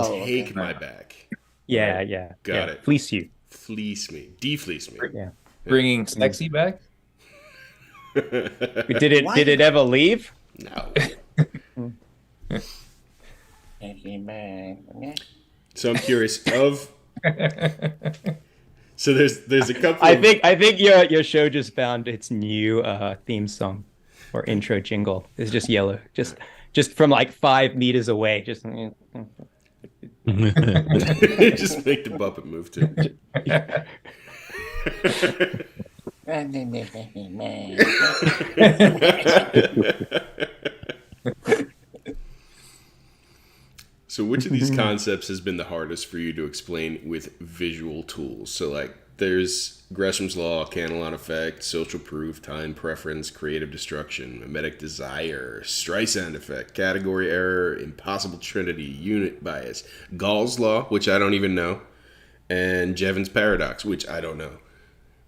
take
okay.
my back.
yeah.
Got it.
Fleece you.
Fleece me. Defleece me.
Yeah.
bringing sexy back.
Did it ever leave?
No.
Okay.
So I'm curious of. So there's a couple.
I think your show just found its new theme song or intro jingle. It's just yellow. Just from like 5 meters away. Just
Just make the Muppet move too. So which of these concepts has been the hardest for you to explain with visual tools? So like there's Gresham's law, Cantillon effect, social proof, time preference, creative destruction, mimetic desire, Streisand effect, category error, impossible trinity, unit bias, Gall's law, which I don't even know, and Jevons paradox, which I don't know.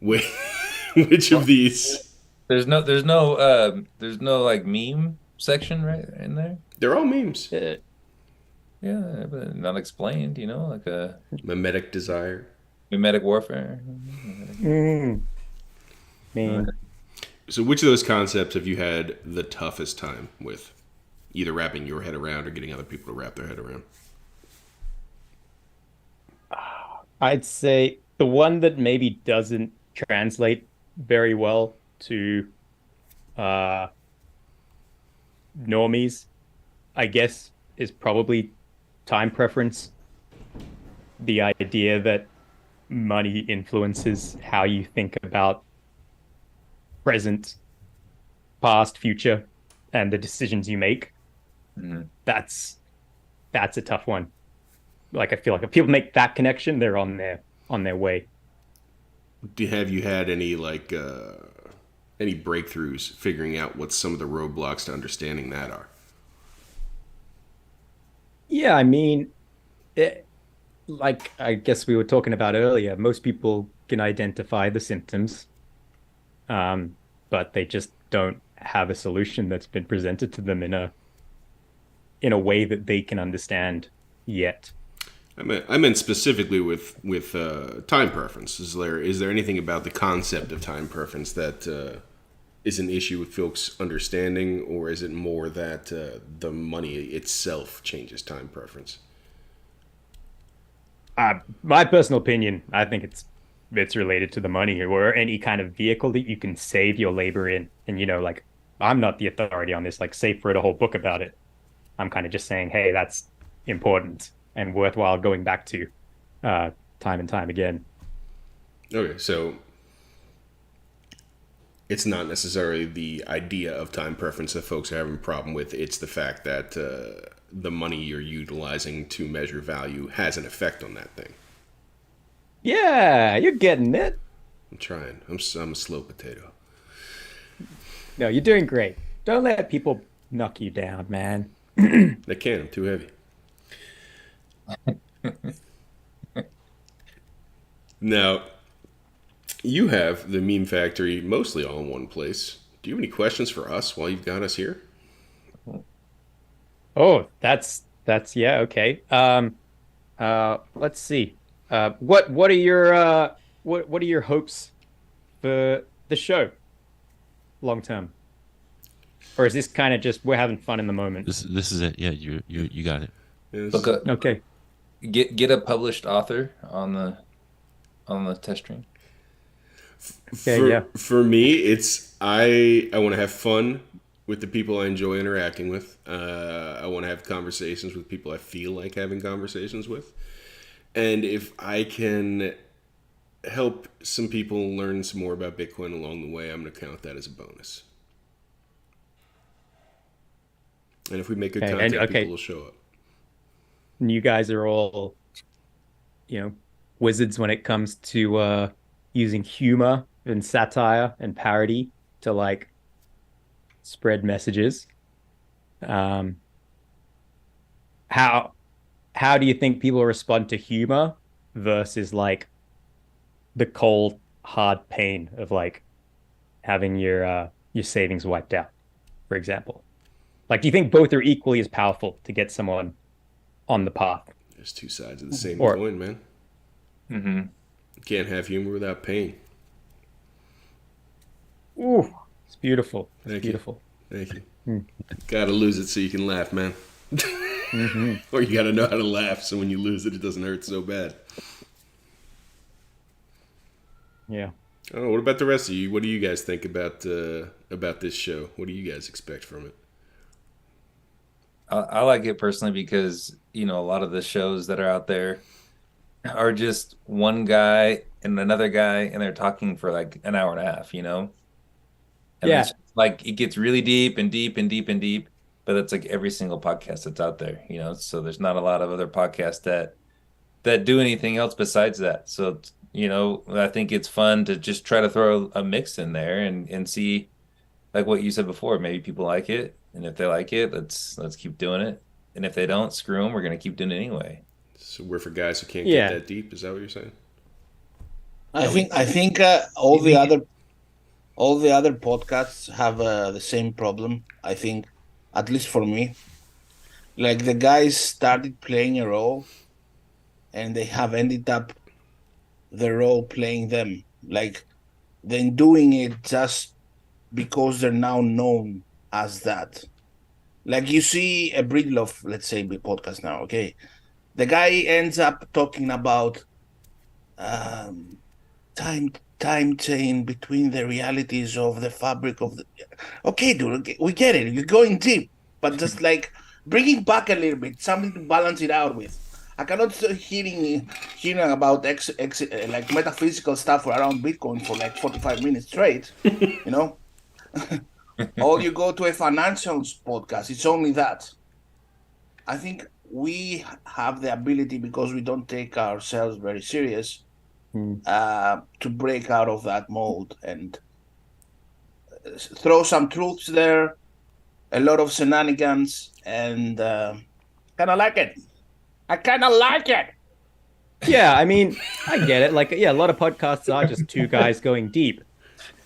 Which of these?
There's no like meme section right in there.
They're all memes.
Yeah, but not explained, like a
Mimetic desire.
mimetic warfare.
man.
So which of those concepts have you had the toughest time with? Either wrapping your head around or getting other people to wrap their head around?
I'd say the one that maybe doesn't translate very well to normies, I guess, is probably time preference. The idea that money influences how you think about present, past, future, and the decisions you make.
Mhm.
That's a tough one. Like I feel like if people make that connection, they're on their way.
Have you had any breakthroughs figuring out what some of the roadblocks to understanding that are?
Yeah, I mean, it, like I guess we were talking about earlier, most people can identify the symptoms, but they just don't have a solution that's been presented to them in a way that they can understand yet.
I meant specifically with time preference. Is there anything about the concept of time preference that is an issue with folks understanding, or is it more that the money itself changes time preference?
My personal opinion, I think it's related to the money or any kind of vehicle that you can save your labor in. And like I'm not the authority on this. Like, Safe wrote a whole book about it. I'm kind of just saying, hey, that's important and worthwhile going back to time and time again.
Okay, so it's not necessarily the idea of time preference that folks are having a problem with. It's the fact that the money you're utilizing to measure value has an effect on that thing.
Yeah, you're getting it.
I'm trying. I'm a slow potato.
No, you're doing great. Don't let people knock you down, man.
They can't. I'm too heavy. Now, you have the meme factory mostly all in one place. Do you have any questions for us while you've got us here?
Oh, that's yeah, okay. Let's see. What are your what are your hopes for the show long term? Or is this kind of just we're having fun in the moment?
This is it. Yeah, you got it.
Look up,
Okay.
get a published author on the test stream.
Okay,
for,
yeah.
for me, it's I want to have fun with the people I enjoy interacting with. I want to have conversations with people I feel like having conversations with. And if I can help some people learn some more about Bitcoin along the way, I'm going to count that as a bonus. And if we make good
Okay,
content, people will show up.
And you guys are all, wizards when it comes to using humor and satire and parody to like spread messages. Um, how how do you think people respond to humor versus like the cold hard pain of like having your savings wiped out, for example? Like, do you think both are equally as powerful to get someone on the path?
There's two sides of the same
Or
coin, man.
Mm-hmm.
You can't have humor without pain.
ooh, it's beautiful. It's
Thank
beautiful.
you. Thank you.
Mm.
Gotta lose it so you can laugh, man.
Hmm.
Or you gotta know how to laugh so when you lose it, it doesn't hurt so bad.
Yeah.
Oh, what about the rest of you? What do you guys think about this show? What do you guys expect from it?
I like it personally because, a lot of the shows that are out there are just one guy and another guy, and they're talking for like an hour and a half, And
Yeah.
it's like it gets really deep and deep and deep and deep, but it's like every single podcast that's out there, So there's not a lot of other podcasts that do anything else besides that. So, I think it's fun to just try to throw a mix in there and see, like what you said before, maybe people like it, and if they like it, let's keep doing it. And if they don't, screw them. We're gonna keep doing it anyway.
So we're for guys who can't get
Yeah.
that deep. Is that what you're saying?
I think all the other podcasts have the same problem. I think, at least for me, like the guys started playing a role, and they have ended up the role playing them. Like they're doing it just because they're now known as that. Like you see a Breedlove, let's say, podcast now. Okay, the guy ends up talking about um, time chain between the realities of the fabric of the. Okay, dude, okay, we get it. You're going deep, but just like bringing back a little bit, something to balance it out with. I cannot start hearing about like metaphysical stuff around Bitcoin for like 45 minutes straight. you know, or you go to a financials podcast, it's only that. I think we have the ability, because we don't take ourselves very serious, to break out of that mold and throw some truths there, a lot of shenanigans, and kind of like it. I kind of like it.
Yeah, I mean, I get it. Like, yeah, a lot of podcasts are just two guys going deep,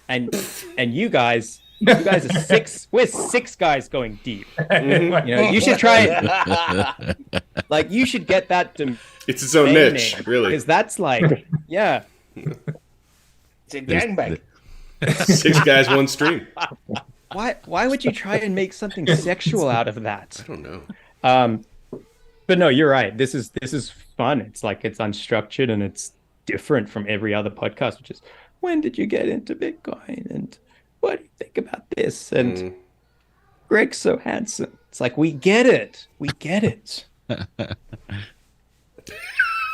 and you guys are six. We're six guys going deep.
Mhm.
You know, you should try it. Like, you should get that domain
It's its own niche,
name,
really.
because that's like, yeah,
It's a gangbang.
6 guys, 1 stream.
why would you try and make something sexual out of that?
I don't know.
But no, you're right. This is fun. It's like it's unstructured and it's different from every other podcast, which is when did you get into Bitcoin and what do you think about this? And Greg's so handsome. It's like we get it. We get it.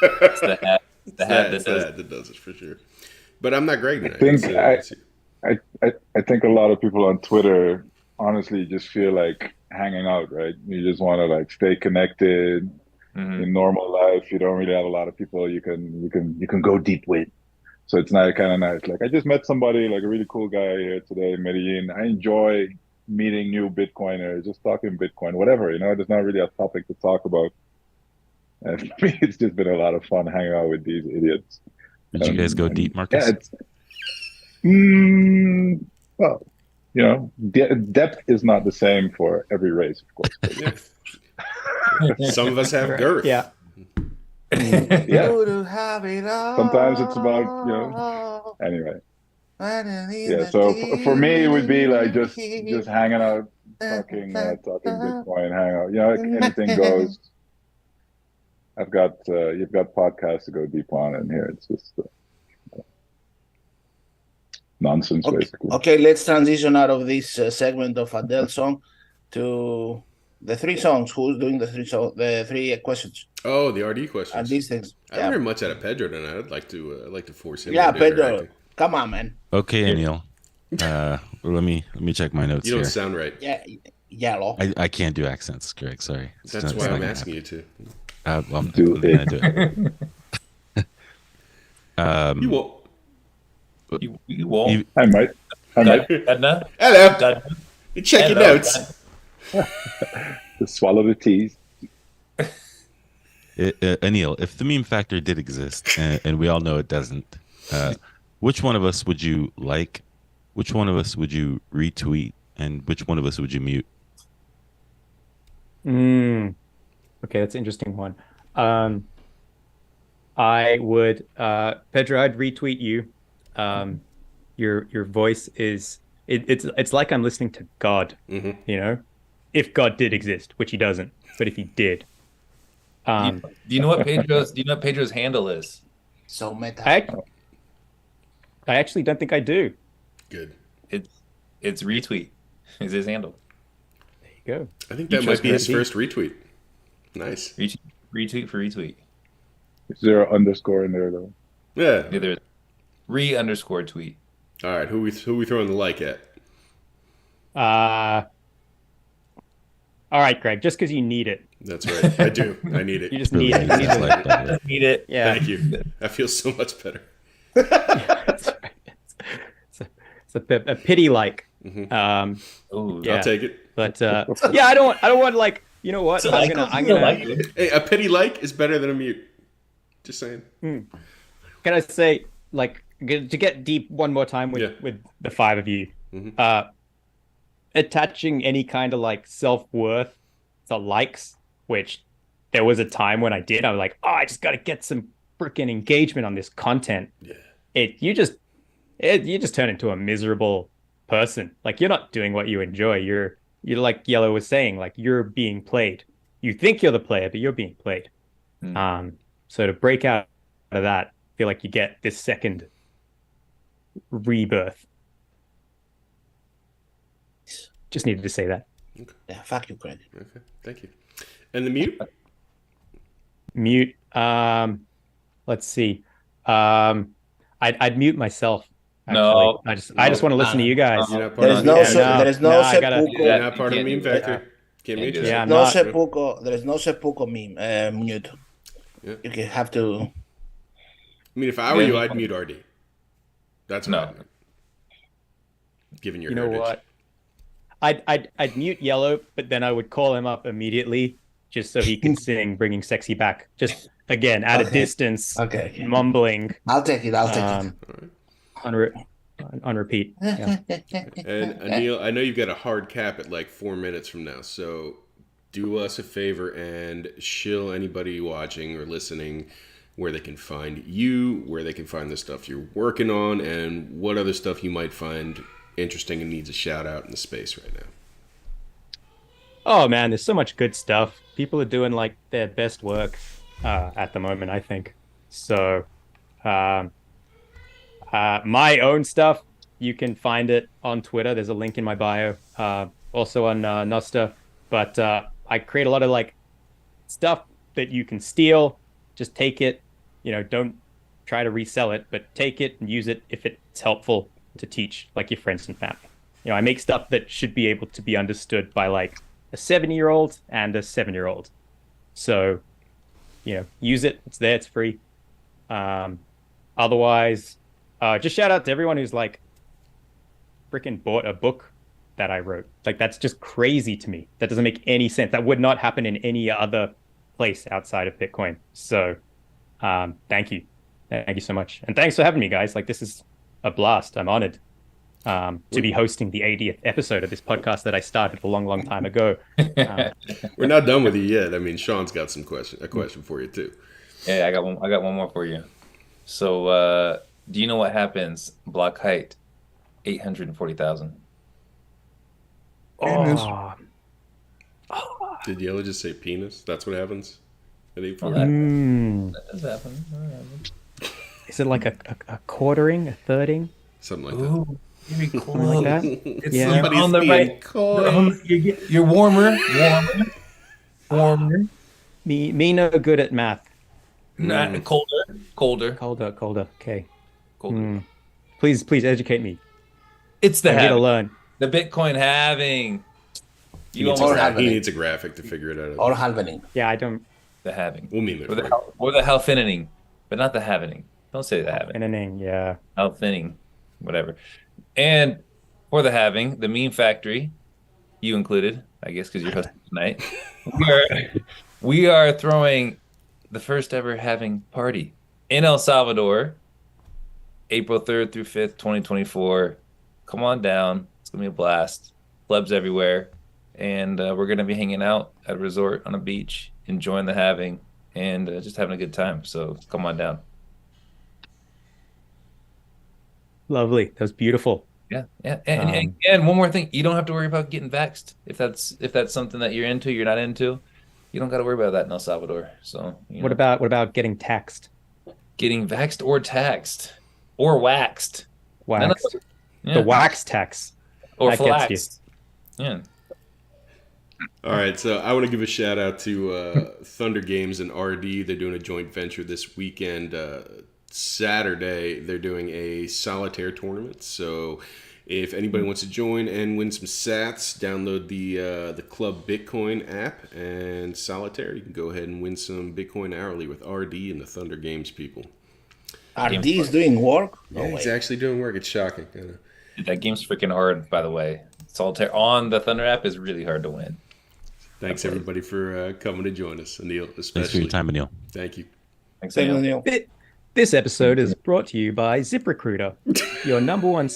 It's the hat. The hat that
It's
does.
that does it for sure. But I'm not Greg tonight.
think
It's,
I think a lot of people on Twitter honestly just feel like hanging out, right? You just want to like stay connected
Mhm.
in normal life. You don't really have a lot of people you can go deep with. So it's not kind of nice. Like I just met somebody, like a really cool guy here today in Medellin. I enjoy meeting new Bitcoiners, just talking Bitcoin, whatever, there's not really a topic to talk about. And for me, it's just been a lot of fun hanging out with these idiots.
Did you guys go
And
deep, Marcus?
yeah, well, depth is not the same for every race, of course. But
yeah. Some of us have girth.
Yeah.
yeah,
To have it all.
sometimes it's about, anyway. Yeah, so for me, it would be like just hanging out, talking Bitcoin, hang out. Anything goes. You've got podcasts to go deep on, and here it's just nonsense, basically.
Okay, let's transition out of this segment of Adele song to the 3 songs. Who's doing the 3 questions?
Oh, the RD
And
questions.
these things.
I haven't heard much out of Pedro tonight. I'd like to force him.
Yeah,
to do
Pedro,
interacting.
come on, man.
Okay, Anil. Let me check my notes
You don't
here.
sound right.
Yeah, yellow.
I can't do accents, Greg. Sorry.
That's why I'm asking you to.
Well, I'm
Do
gonna do it.
You won't.
You won't.
I might.
Edna?
Hello.
God,
You check your
hello,
notes.
Just swallow the teas.
Anil, if the meme factor did exist, and we all know it doesn't, which one of us would you like? Which one of us would you retweet? And which one of us would you mute?
Okay, that's an interesting one. I would Pedro, I'd retweet you. Your voice is it's like I'm listening to God, if God did exist, which he doesn't, but if he did.
Do you know what Pedro's handle is?
So meta.
I actually don't think I do.
Good.
It's retweet is his handle.
There you go.
I think that
You
might
chose
be his
Randy?
first retweet. Nice.
Retweet for retweet.
Is there an underscore in there though?
Yeah.
Yeah, there's _tweet.
All right. Who we throwing the like at?
All right, Greg, just because you need it.
That's right. I do. I need
You
it.
just need it. You need
Like
it.
that.
Need it.
Yeah.
Thank you. I feel so much better.
That's right. It's a pity like.
Oh,
Yeah.
I'll take it.
But yeah, I don't want like, you know what? I'm gonna
like it.
Hey, a pity like is better than a mute. Just saying.
can I say like to get deep one more time with the 5 of you. Attaching any kind of like self-worth to likes, which there was a time when I did. I was like, oh, I just got to get some freaking engagement on this content.
Yeah.
You just turn into a miserable person. Like you're not doing what you enjoy. You're like Yellow was saying, like you're being played. You think you're the player, but you're being played. So to break out of that, I feel like you get this second rebirth. Just needed to say that.
Yeah, fuck you, Craig.
Okay. Thank you. And the mute?
Mute. Let's see. I'd mute myself. Actually.
No.
I just want to listen to you guys.
You're not part
There is
of
no
the
there is no
I gotta-
seppuku.
You're not part of the
You
meme
can't do
factor. Can't
Can't
mute
do
yourself.
Yeah,
No
not.
seppuku. There is no seppuku meme mute.
Yeah.
You can have to.
I mean, if I were you, I'd mute RD. That's what
No.
I'd mute. Given your
You know
heritage.
what? I'd mute Yellow, but then I would call him up immediately just so he could sing "Bringing Sexy Back." Just again at a
Okay.
distance,
Okay.
mumbling
I'll take it. I'll take
um, on repeat. Yeah.
it.
And Anil, I know you've got a hard cap at like 4 minutes from now, so do us a favor and shill anybody watching or listening where they can find you, where they can find the stuff you're working on, and what other stuff you might find interesting and needs a shout out in the space right now.
Oh man, there's so much good stuff. People are doing like their best work at the moment, I think. So, um, my own stuff, you can find it on Twitter. There's a link in my bio. Also on Nosta. But I create a lot of like stuff that you can steal. Just take it. Don't try to resell it, but take it and use it if it's helpful to teach like your friends and family. I make stuff that should be able to be understood by like a 7-year-old and a 7-year-old. So, use it. It's there. It's free. Otherwise, just shout out to everyone who's like freaking bought a book that I wrote. Like, that's just crazy to me. That doesn't make any sense. That would not happen in any other place outside of Bitcoin. So, thank you. Thank you so much. And thanks for having me, guys. Like, this is a blast. I'm honored to be hosting the 80th episode of this podcast that I started a long, long time ago.
We're not done with you yet. I mean, Sean's got a question for you too.
Yeah, I got one more for you. So, do you know what happens? Block height, 840,000.
Oh,
Did Yellow just say penis? That's what happens at 840?
That does happen. That happens.
Is it like a quartering, a thirding?
Something like that.
Ooh, very close.
Something like that?
It's
Yeah.
you're on the right. You're warmer.
Me no good at math.
Not colder.
Colder. Okay.
Colder.
Please educate me.
It's the
I'm here to
halving.
learn.
The Bitcoin halving.
He
You
needs,
almost
a,
have
he needs a graphic to figure it out.
Or halvening.
Yeah, I don't.
the halving.
We'll meme it
Or
for
the
you.
or the halvening, but not the halvening. Don't say the halving.
Inning, yeah.
Halvening, whatever. And for the halving, the meme factory, you included, I guess, because you're hosting tonight. We are throwing the first ever halving party in El Salvador, April 3rd through 5th, 2024. Come on down. It's going to be a blast. Plebs everywhere. And we're going to be hanging out at a resort on a beach, enjoying the halving, and just having a good time. So come on down.
Lovely. That was beautiful.
Yeah. And one more thing. You don't have to worry about getting vaxxed. If that's something that you're into, you're not into, you don't got to worry about that in El Salvador. So
What about getting taxed?
getting vaxxed or taxed or waxed?
Waxed.
Yeah.
The wax tax.
Or
that gets you.
flaxed. Yeah.
All right, so I want to give a shout out to Thunder Games and RD. They're doing a joint venture this weekend. Saturday, they're doing a solitaire tournament. So if anybody wants to join and win some sats, download the Club Bitcoin app and solitaire. You can go ahead and win some Bitcoin hourly with RD and the Thunder Games people.
RD is doing work? No
Yeah,
way.
he's actually doing work. It's shocking. I know.
Dude, that game's freaking hard, by the way. Solitaire on the Thunder app is really hard to win.
Thanks everybody for coming to join us, Anil. Especially.
Thanks for your time, Anil.
Thank you.
Thanks,
Thank you,
Anil.
Neil.
This episode is brought to you by ZipRecruiter, your number one